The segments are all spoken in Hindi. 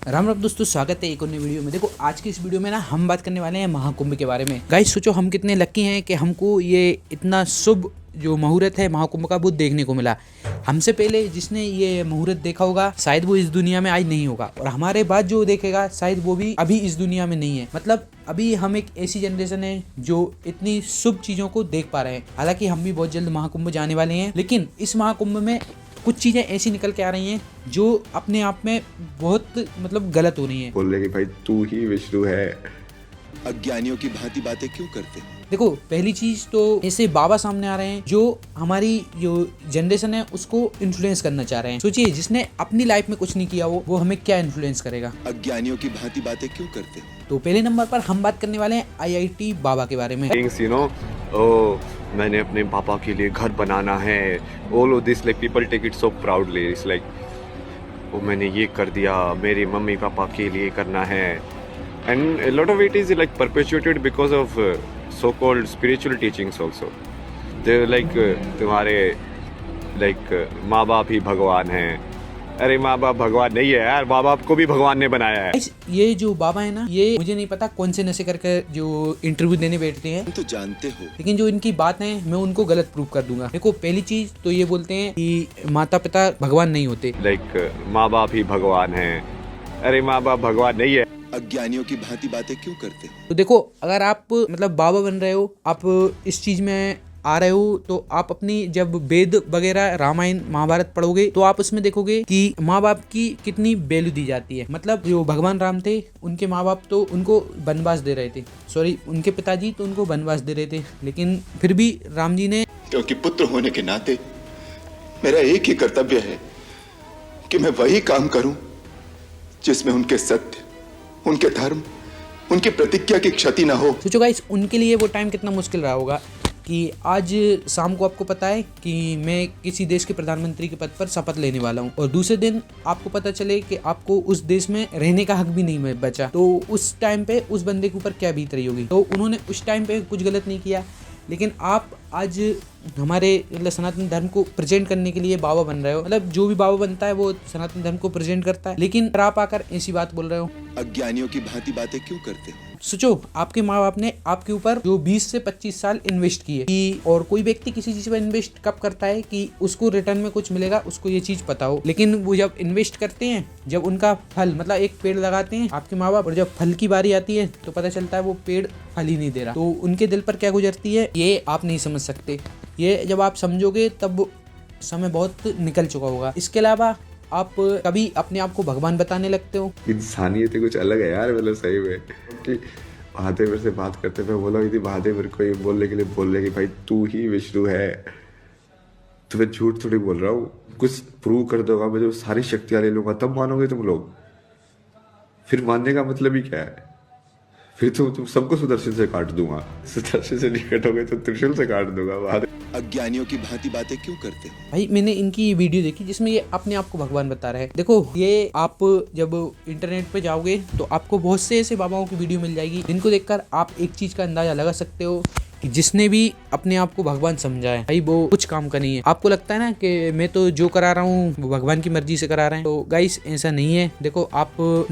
राम राम दोस्तों, स्वागत है एक और नई वीडियो में। देखो आज की इस वीडियो में ना हम बात करने वाले हैं महाकुंभ के बारे में। गाइस सोचो हम कितने लकी हैं कि हमको ये इतना शुभ जो मुहूर्त है महाकुंभ का वो देखने को मिला। हमसे पहले जिसने ये मुहूर्त देखा होगा शायद वो इस दुनिया में आज नहीं होगा, और हमारे बाद जो देखेगा शायद वो भी अभी इस दुनिया में नहीं है। मतलब अभी हम एक ऐसी जनरेशन है जो इतनी शुभ चीज़ों को देख पा रहे हैं। हालांकि हम भी बहुत जल्द महाकुंभ जाने वाले हैं, लेकिन इस महाकुंभ में कुछ चीज़ें ऐसी निकल के आ रही हैं जो अपने आप में बहुत मतलब गलत हो रही हैं। बोल रहे कि भाई तू ही विष्णु है। अज्ञानियों की भांति बातें क्यों करते हो? देखो पहली चीज तो ऐसे बाबा सामने आ रहे हैं जो हमारी जो जनरेशन है उसको इन्फ्लुएंस करना चाह रहे हैं। सोचिए जिसने अपनी लाइफ में कुछ नहीं किया वो हमें क्या इन्फ्लुएंस करेगा। अज्ञानियों की भांति बातें क्यों करते हो? तो पहले नंबर पर हम बात करने वाले हैं IIT बाबा के बारे में। You know, मैंने अपने पापा के लिए घर बनाना है। All of this like people take it so proudly. It's like मैंने ये कर दिया, मेरे मम्मी पापा के लिए करना है। And a lot of it is like perpetuated because of so-called spiritual teachings also. They're like तुम्हारे like माँ बाप ही भगवान हैं। अरे माँ बाप भगवान नहीं है यार, माँ बाप को भी भगवान ने बनाया है। ये जो बाबा है ना, ये मुझे नहीं पता कौन से नशे करके जो इंटरव्यू देने बैठते हैं, तुम तो जानते हो, लेकिन जो इनकी बात है मैं उनको गलत प्रूव कर दूंगा। देखो पहली चीज तो ये बोलते हैं कि माता पिता भगवान नहीं होते। Like माँ बाप ही भगवान हैं। अरे माँ बाप भगवान नहीं है। अज्ञानियों की भांति बातें क्यों करते हो? तो देखो अगर आप मतलब बाबा बन रहे हो, आप इस चीज में आ रहे हो, तो आप अपनी जब वेद वगैरह रामायण महाभारत पढ़ोगे तो आप उसमें देखोगे कि माँ बाप की कितनी वैल्यू दी जाती है। मतलब जो भगवान राम थे उनके माँ बाप तो उनको वनवास दे रहे थे, सॉरी उनके पिताजी तो उनको वनवास दे रहे थे, लेकिन फिर भी राम जी ने, क्योंकि पुत्र होने के नाते मेरा एक ही कर्तव्य है कि मैं वही काम करूं जिसमें उनके सत्य, उनके धर्म, उनकी प्रतिज्ञा की क्षति ना हो। सोचो गाइस उनके लिए वो टाइम कितना मुश्किल रहा होगा कि आज शाम को आपको पता है कि मैं किसी देश के प्रधानमंत्री के पद पर शपथ लेने वाला हूं, और दूसरे दिन आपको पता चले कि आपको उस देश में रहने का हक भी नहीं बचा, तो उस टाइम पे उस बंदे के ऊपर क्या बीत रही होगी। तो उन्होंने उस टाइम पे कुछ गलत नहीं किया, लेकिन आप आज हमारे मतलब सनातन धर्म को प्रेजेंट करने के लिए बाबा बन रहे हो। मतलब जो भी बाबा बनता है वो सनातन धर्म को प्रेजेंट करता है, लेकिन आप आकर ऐसी बात बोल रहे हो। अज्ञानियों की भांति बातें क्यों करते हो? सोचो आपके माँ बाप ने आपके ऊपर जो 20 से 25 साल इन्वेस्ट किए कि, और कोई व्यक्ति किसी चीज पर इन्वेस्ट कब करता है कि उसको रिटर्न में कुछ मिलेगा, उसको ये चीज पता हो। लेकिन वो जब इन्वेस्ट करते हैं, जब उनका फल मतलब एक पेड़ लगाते हैं आपके माँ बाप, और जब फल की बारी आती है तो पता चलता है वो पेड़ फल ही नहीं दे रहा, तो उनके दिल पर क्या गुजरती है ये आप नहीं समझ सकते। ये जब आप समझोगे तब समय बहुत निकल चुका होगा। इसके अलावा आप कभी अपने आप को भगवान बताने लगते हो। इंसानियत ही कुछ अलग है यार, मतलब सही में कि महादेव मेरे से बात करते हुए बोला कि महादेव मेरे को ये बोलने के लिए बोल रहे कि भाई तू ही विष्णु है। तो मैं झूठ थोड़ी बोल रहा हूँ, कुछ प्रूव कर दोगा, मैं जो सारी शक्तियाँ ले लूंगा तब मानोगे तुम लोग। फिर मानने का मतलब ही क्या है? फिर तो तुम सबको सुदर्शन से काट दूंगा, सुदर्शन से नहीं कटोगे तो त्रिशूल से काट दूंगा। अज्ञानियों की भांति बातें क्यों करते हो? भाई मैंने इनकी वीडियो देखी जिसमें ये अपने आप को भगवान बता रहे हैं। देखो ये आप जब इंटरनेट पे जाओगे तो आपको बहुत से ऐसे बाबाओं की वीडियो मिल जाएगी जिनको देखकर आप एक चीज का अंदाजा लगा सकते हो कि जिसने भी अपने आप को भगवान समझा है भाई वो कुछ काम का नहीं है। आपको लगता है ना कि मैं तो जो करा रहा हूँ वो भगवान की मर्जी से करा रहे हैं, तो गाइस ऐसा नहीं है। देखो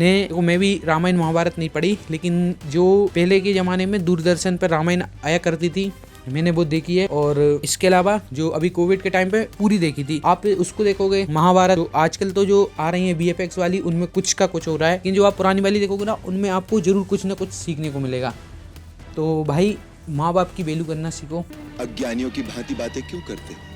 मैं भी रामायण महाभारत नहीं पढ़ी, लेकिन जो पहले के जमाने में दूरदर्शन पर रामायण आया करती थी मैंने वो देखी है, और इसके अलावा जो अभी कोविड के टाइम पे पूरी देखी थी। आप उसको देखोगे महाभारत, जो आजकल तो जो आ रही है VFX वाली उनमें कुछ का कुछ हो रहा है, लेकिन जो आप पुरानी वाली देखोगे ना उनमें आपको जरूर कुछ ना कुछ सीखने को मिलेगा। तो भाई माँ बाप की वैल्यू करना सीखो। अज्ञानियों की भांति बातें क्यों करते हो?